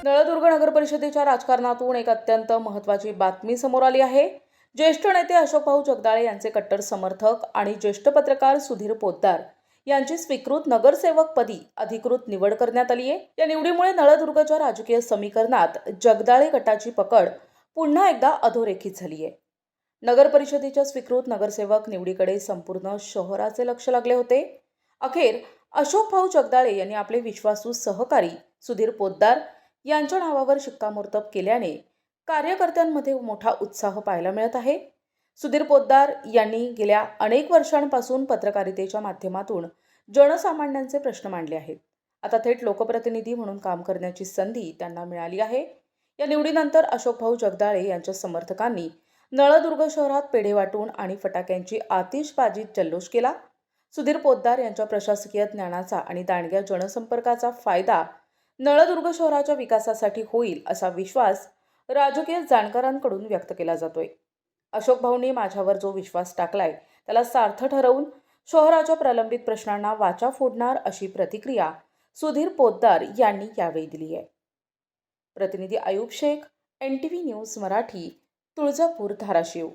नळदुर्ग नगर परिषदेच्या राजकारणातून एक अत्यंत महत्त्वाची बातमी समोर आली आहे। ज्येष्ठ नेते अशोकभाऊ जगदाळे यांचे कट्टर समर्थक आणि ज्येष्ठ पत्रकार सुधीर पोद्दार यांची स्वीकृत नगरसेवकपदी अधिकृत निवड करण्यात आली आहे। या निवडीमुळे नळदुर्गच्या राजकीय समीकरणात जगदाळे गटाची पकड पुन्हा एकदा अधोरेखित झाली आहे। नगर परिषदेच्या स्वीकृत नगरसेवक निवडीकडे संपूर्ण शहराचे लक्ष लागले होते। अखेर अशोकभाऊ जगदाळे यांनी आपले विश्वासू सहकारी सुधीर पोद्दार यांच्या नावावर शिक्कामोर्तब केल्याने कार्यकर्त्यांमध्ये मोठा उत्साह पाहायला मिळत आहे। सुधीर पोद्दार यांनी गेल्या अनेक वर्षांपासून पत्रकारितेच्या माध्यमातून जनसामान्यांचे प्रश्न मांडले आहेत। आता थेट लोकप्रतिनिधी म्हणून काम करण्याची संधी त्यांना मिळाली आहे। या निवडीनंतर अशोकभाऊ जगदाळे यांच्या समर्थकांनी नळदुर्ग शहरात पेढे वाटून आणि फटाक्यांची आतिषबाजीत जल्लोष केला। सुधीर पोद्दार यांच्या प्रशासकीय ज्ञानाचा आणि दांडग्या जनसंपर्काचा फायदा नळदुर्ग शहराच्या विकासासाठी होईल असा विश्वास राजकीय जाणकारांकडून व्यक्त केला जातोय। अशोक भाऊंनी माझ्यावर जो विश्वास टाकलाय त्याला सार्थ ठरवून शहराच्या प्रलंबित प्रश्नांना वाचा फोडणार अशी प्रतिक्रिया सुधीर पोद्दार यांनी यावेळी दिली आहे। प्रतिनिधी आयुब शेख, NTV न्यूज मराठी, तुळजापूर, धाराशिव।